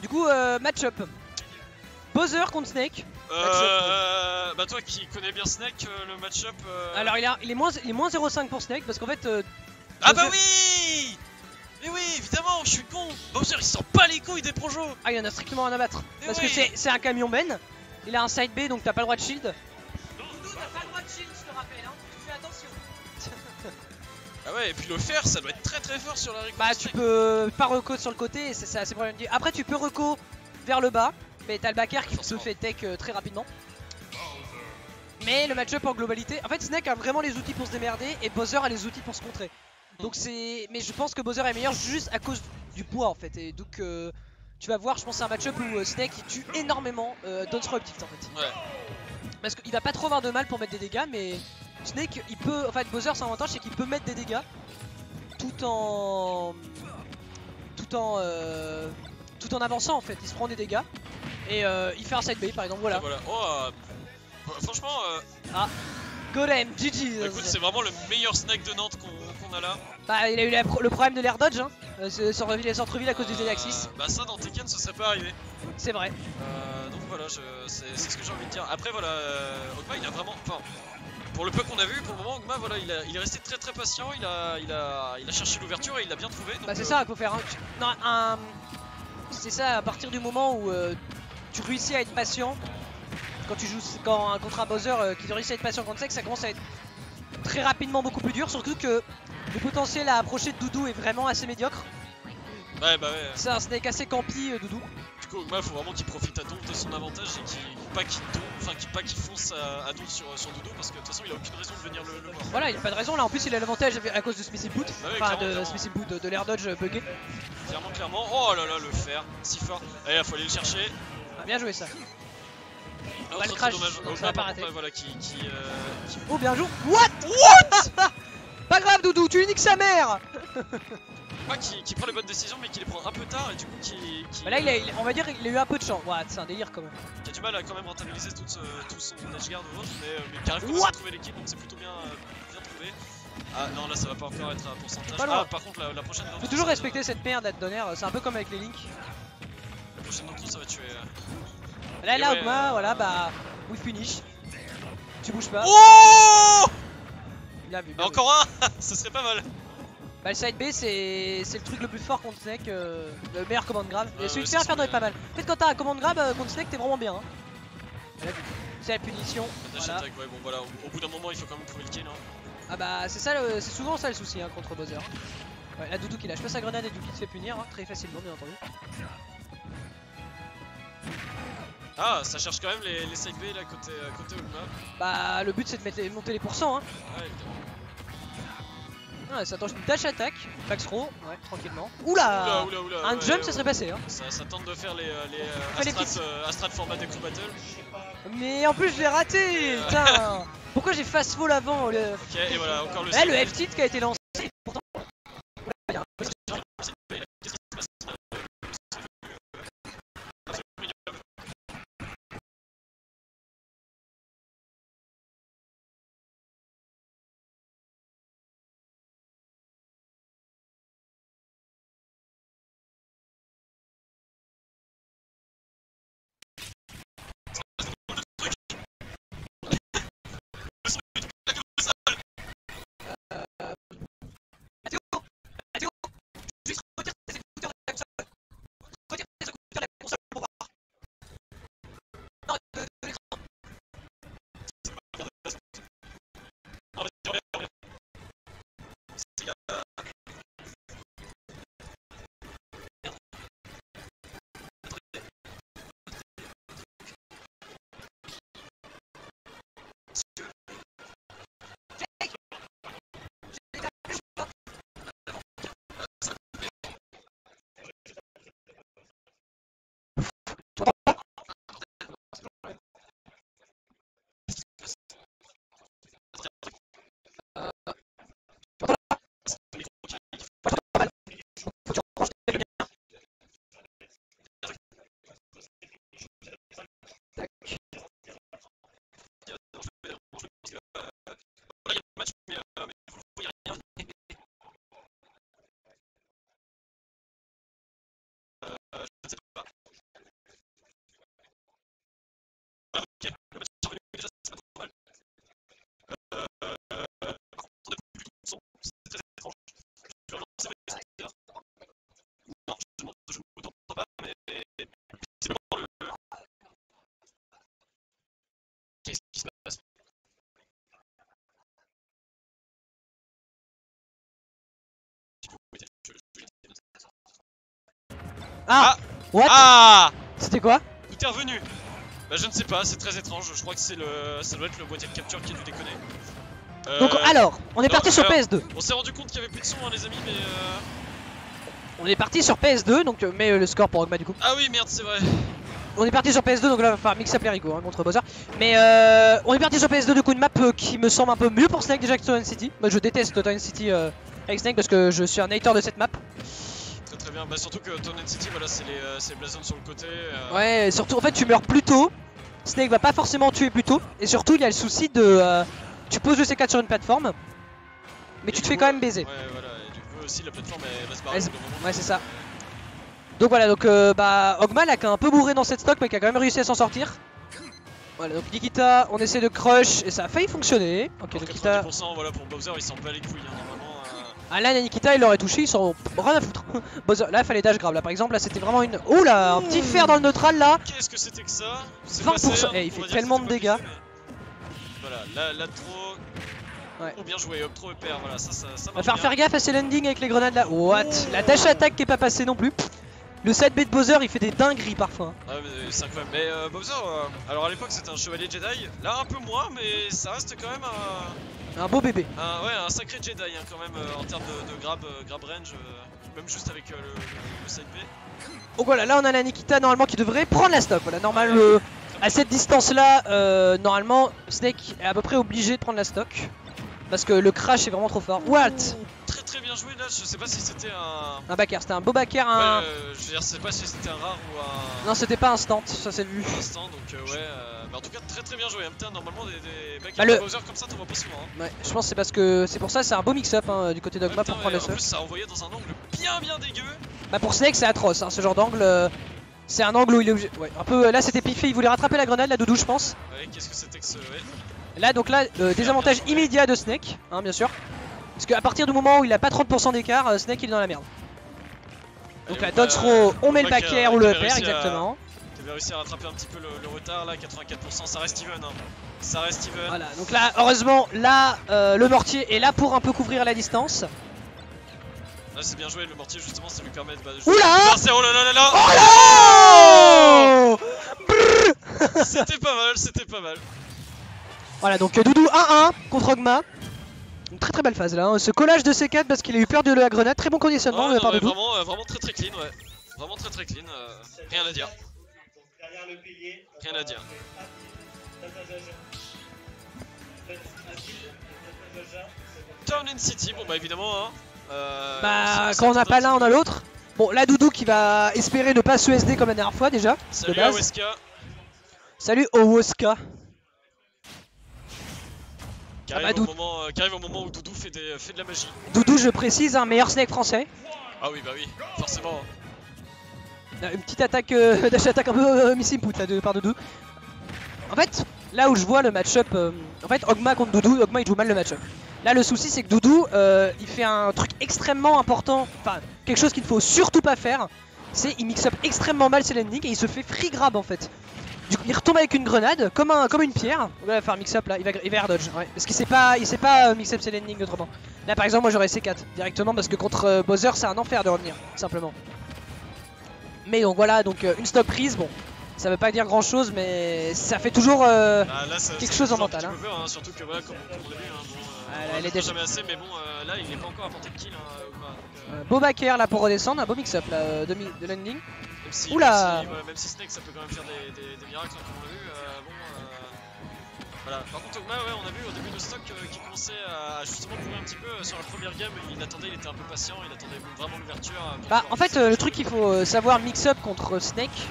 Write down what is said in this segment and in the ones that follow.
Du coup, match-up. Bowser contre Snake. Bah toi qui connais bien Snake, le match-up... Alors il est moins 0,5 pour Snake parce qu'en fait... Ah Bowser... bah oui. Mais oui, évidemment, je suis con. Bowser il sort pas les couilles des projos. Ah, il en a strictement rien à battre. Mais Parce oui. que c'est un camion Ben. Il a un side B donc t'as pas le droit de shield. Doudou, t'as pas le droit de shield, je te rappelle, hein. Tu fais attention. Ah ouais, et puis le fer, ça doit être très très fort sur la reco. Bah tu peux pas reco sur le côté et c'est assez problématique. Après tu peux reco vers le bas, mais t'as le backer qui se fait tech très rapidement. Mais le match-up en globalité, en fait Snake a vraiment les outils pour se démerder et Bowser a les outils pour se contrer. Donc c'est, mais je pense que Bowser est meilleur juste à cause du poids en fait. Et donc tu vas voir, je pense c'est un match-up où Snake il tue énormément Disruptive en fait. Ouais. Parce qu'il va pas trop avoir de mal pour mettre des dégâts, mais Snake il peut, en fait Bowser son avantage c'est qu'il peut mettre des dégâts tout en avançant en fait. Il se prend des dégâts et il fait un side B par exemple, voilà. Oh, franchement, Ah, Golem, GG. bah, écoute, c'est vraiment le meilleur Snake de Nantes qu'on a là. Bah il a eu le problème de l'air dodge hein, sur les centre-ville à cause du Z-Axis. Bah ça dans Tekken ça serait pas arrivé. C'est vrai. Donc voilà, c'est ce que j'ai envie de dire. Après voilà, Ogma il a vraiment... Enfin, pour le peu qu'on a vu, pour le moment Ogma voilà, il est resté très très patient, il a cherché l'ouverture et il l'a bien trouvé. Donc, bah c'est ça, il faut faire c'est ça, à partir du moment où tu réussis à être patient, quand tu joues contre un Bowser qui réussit à être patient contre Snake, ça commence à être très rapidement beaucoup plus dur, surtout que le potentiel à approcher de Doudou est vraiment assez médiocre. Ouais bah ouais. C'est un Snake assez campi Doudou. Du coup Ogma faut vraiment qu'il profite à donf de son avantage et pas qu'il fonce à donf sur Doudou parce que de toute façon il a aucune raison de venir le voir. Voilà, il a pas de raison, là en plus il a l'avantage à cause de Smith Boot, Bah ouais, enfin clairement. de Smith Boot, de l'air dodge buggé. Clairement, oh là là le fer, si fort. Allez, il faut aller le chercher. Ah, bien joué ça. Ah, Bah, le crash, dommage. donc ça Ogma va pas par rater. contre voilà qui... Oh bien joué. What Pas grave Doudou, tu niques sa mère. Pas qui prend les bonnes décisions mais qui les prend un peu tard et du coup qui Bah là on va dire qu'il a eu un peu de chance, ouais, c'est un délire quand même. qui a du mal à quand même rentabiliser tout son edgeguard ou autre mais qui arrive quand même à trouver l'équipe donc c'est plutôt bien trouvé. Ah non là ça va pas encore être un pourcentage. Ah par contre la prochaine faut toujours respecter cette merde à te donner, c'est un peu comme avec les Link. La prochaine non ça va tuer. Là Ogma, voilà bah we finish. Tu bouges pas. Oh Bien vu. Encore un. Ça serait pas mal. Bah le side B c'est le truc le plus fort contre Snake, le meilleur command grab. Et celui de ouais, faire doit être pas mal. En fait quand t'as un command grab contre Snake t'es vraiment bien hein. C'est la punition. Voilà. Attack, ouais, bon voilà, au bout d'un moment il faut quand même trouver le kill hein. Ah bah c'est ça, c'est souvent ça le souci hein, contre Bowser. Ouais, la Doudou qui lâche pas sa grenade et du coup il se fait punir hein, très facilement bien entendu. Ah ça cherche quand même les side B là côté Ogma. Bah le but c'est de monter les pourcents hein. Ouais évidemment. Ah, ça tente une dash attack, back throw, ouais, tranquillement. Oula, un jump ça serait passé hein. Ça tente de faire les Astrat format des crew battle. Mais en plus je l'ai raté, putain. Pourquoi j'ai fast fall avant Ok et voilà encore le... le F-tilt qui a été lancé. Ah, what? Ah, C'était quoi? intervenu. Bah je ne sais pas, c'est très étrange. Je crois que ça doit être le boîtier de capture qui a dû déconner. Donc alors, on est parti sur PS2. On s'est rendu compte qu'il y avait plus de son, hein, les amis, mais On est parti sur PS2, donc mais le score pour Ogma du coup. ah oui, merde, c'est vrai. On est parti sur PS2, donc là il va falloir mix up les rigots hein, contre Bowser. Mais on est parti sur PS2 du coup, une map qui me semble un peu mieux pour Snake déjà que Town City. Moi je déteste Town City avec Snake parce que je suis un hater de cette map. Très bien, bah surtout que Town City, voilà, c'est les blasons sur le côté. Ouais, et surtout en fait tu meurs plus tôt. Snake va pas forcément tuer plus tôt. Et surtout il y a le souci de... tu poses le C4 sur une plateforme, mais tu te fais quand même baiser. Ouais, voilà, et du coup aussi la plateforme elle va se barrer. Ouais, c'est ça. Donc voilà, donc bah Ogma là qui a un peu bourré dans cette stock mais qui a quand même réussi à s'en sortir. Voilà, donc Nikita, on essaie de crush et ça a failli fonctionner. Ok, Nikita. 90% voilà pour Bowser, il s'en bat les couilles hein, normalement. Ah là Nikita il l'aurait touché, ils s'en rien à foutre. Bowser, là il fallait dash grave là par exemple, là c'était vraiment une... Oh là, un petit fer dans le neutral là. Qu'est-ce que c'était que ça? 20%, et il fait tellement de dégâts. Voilà, là trop... Ouais. Oh bien joué, trop EPR, voilà, ça On va faire gaffe à ces landings avec les grenades là. What? La dash attaque qui est pas passée non plus. Le side B de Bowser il fait des dingueries parfois. Ah mais c'est incroyable, mais Bowser, alors à l'époque c'était un chevalier Jedi, là un peu moins mais ça reste quand même un beau bébé. Ouais, un sacré Jedi hein, quand même en termes de grab range, même juste avec le side B. Donc voilà, là on a la Nikita normalement qui devrait prendre la stock. Voilà, normal à cette distance là, normalement Snake est à peu près obligé de prendre la stock. Parce que le crash est vraiment trop fort. What? Très bien joué là, je sais pas si c'était un... Un backer, c'était un beau backer, un... Ouais, je veux dire, je sais pas si c'était un rare ou un... Non, c'était pas instant, ça c'est vu. Instant, donc ouais, mais en tout cas très bien joué. Putain, normalement des backers de Bowser comme ça t'en vois pas souvent. Hein. Ouais, je pense que c'est parce que c'est pour ça, c'est un beau mix-up hein, du côté d'Ogma pour prendre la stock. En plus ça a envoyé dans un angle bien dégueu. Bah pour Snake c'est atroce, hein, ce genre d'angle. C'est un angle où il est obligé... Ouais, un peu, là c'était piffé, il voulait rattraper la grenade, la Doudou je pense. Ouais, qu'est-ce que c'était que ce... Ouais. Là donc là, désavantage immédiat de Snake, hein, bien sûr. Parce qu'à partir du moment où il a pas 30% d'écart, Snake il est dans la merde. Donc la dodge throw, on met le backer ou le upper exactement. Tu avais réussi à rattraper un petit peu le retard là, 84%, ça reste even hein. Ça reste even. Voilà, donc là heureusement, là le mortier est là pour un peu couvrir la distance. Là c'est bien joué, le mortier justement ça lui permet de... Oula! Oh là là là! Oh là! C'était pas mal. Voilà, donc Doudou 1-1 contre Ogma. Une très belle phase là, hein. Ce collage de C4 parce qu'il a eu peur de la grenade, très bon conditionnement par Doudou. Vraiment très clean, ouais. Vraiment très clean, rien à dire. Rien à dire. Town City, bon bah évidemment hein. Bah quand on n'a pas l'un on a l'autre. Bon là Doudou qui va espérer ne pas se SD comme la dernière fois déjà. Salut à Weska. Salut Owoska. Qui arrive au moment où Doudou fait de la magie. Doudou je précise, un meilleur Snake français. Ah oui bah oui, forcément. Une petite attaque, dash attaque un peu miss input là par Doudou. En fait, là où je vois le match-up, en fait Ogma contre Doudou, Ogma il joue mal le match-up. Là le souci c'est que Doudou il fait un truc extrêmement important, enfin quelque chose qu'il ne faut surtout pas faire, c'est il mix up extrêmement mal ses landings et il se fait free grab en fait. Du coup il retombe avec une grenade comme une pierre, il va faire mix up là, il va air dodge, ouais. Parce qu'il sait pas mix up ses landings autrement. Là par exemple moi j'aurais C4 directement parce que contre Bowser c'est un enfer de revenir, simplement. Mais donc voilà, donc une stock prise, bon. Ça veut pas dire grand chose, mais ça fait toujours quelque chose en mental. Hein. Surtout que voilà, comme on l'a vu, hein, bon, elle est jamais assez, mais bon, là il est pas encore à portée de kill. Hein, beau backer là pour redescendre, un beau mix-up là de landing. Oula! Même si Snake ça peut quand même faire des miracles, hein, comme on l'a vu. Voilà. Par contre, Ogma, ouais, on a vu au début de stock qui commençait à justement courir un petit peu sur la première game. Il était un peu patient, il attendait vraiment l'ouverture. Bah, en fait, le truc qu'il faut savoir mix-up contre Snake,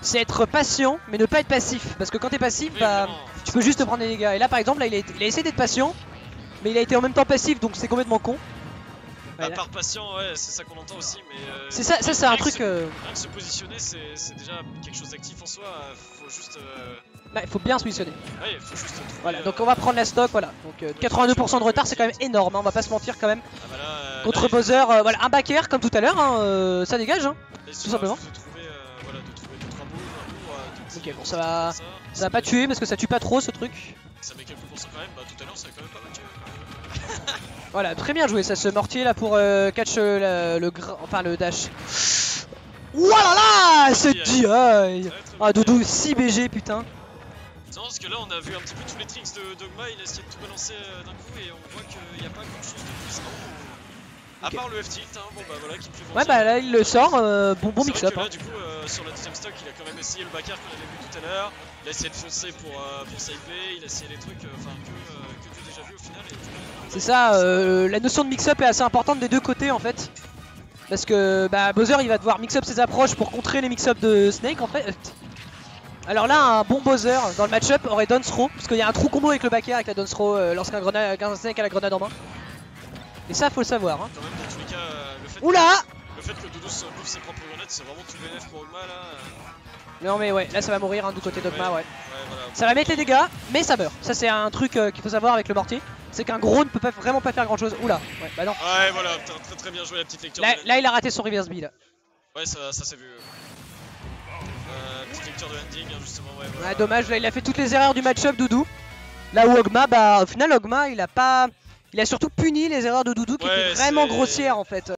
c'est être patient mais ne pas être passif. Parce que quand t'es passif, bah, tu peux juste te prendre des dégâts. Et là, par exemple, là, il a essayé d'être patient, mais il a été en même temps passif donc c'est complètement con. À part patient, ouais, c'est ça qu'on entend aussi, mais... c'est ça c'est un truc... Rien que se positionner, c'est déjà quelque chose d'actif en soi, faut juste... Bah, il faut bien se positionner. Ouais, il faut juste trouver, voilà, donc on va prendre la stock, voilà. Donc 82% de retard, c'est quand même énorme, hein, on va pas se mentir quand même. Ah bah là, contre Bowser, voilà, un backer comme tout à l'heure, hein, ça dégage, hein, tout simplement. De trouver 2-3 moves, ok, bon, ça va pas tuer parce que ça tue pas trop ce truc. Ça met quelques pourcents quand même, bah tout à l'heure ça a quand même pas mal tué. Voilà, très bien joué ça, ce mortier là pour catch le dash. Ouah là là, ce Aïe, DI. Ah Doudou 6 BG putain. Non, parce que là on a vu un petit peu tous les tricks de Dogma, il a essayé de tout balancer d'un coup et on voit qu'il n'y a pas grand chose de puissant. À part le F-tilt, hein, bon bah voilà, qui me fait mentir. Ouais bah là il le sort, bon mix-up. Là du coup sur la deuxième stock il a quand même essayé le backer qu'on avait vu tout à l'heure. Il a essayé de foncer pour side play, il a essayé des trucs enfin que du déjà vu au final. C'est ça, la notion de mix-up est assez importante des deux côtés en fait. Parce que bah, Bowser il va devoir mix-up ses approches pour contrer les mix-up de Snake en fait. Alors là un bon Bowser dans le match-up aurait down throw, parce qu'il y a un trou combo avec le backer avec la down throw lorsqu'un Snake a la grenade en main. Et ça faut le savoir. Hein. Quand même dans tous les cas, le fait que Doudou bouffe ses propres grenades c'est vraiment tout bénéf pour Ogma là. Non mais ouais, là ça va mourir hein, du côté d'Ogma ouais. Voilà. Ça va mettre les dégâts, mais ça meurt. Ça c'est un truc qu'il faut savoir avec le mortier. C'est qu'un gros ne peut vraiment pas faire grand chose. Oula, ouais bah non. Ouais voilà, très bien joué la petite lecture. Là il a raté son reverse B là. Ouais ça s'est vu. Petite lecture de ending hein, justement ouais. Voilà. Ouais dommage, là il a fait toutes les erreurs du match-up Doudou. Là où Ogma, bah au final Ogma il a surtout puni les erreurs de Doudou qui étaient vraiment grossières en fait.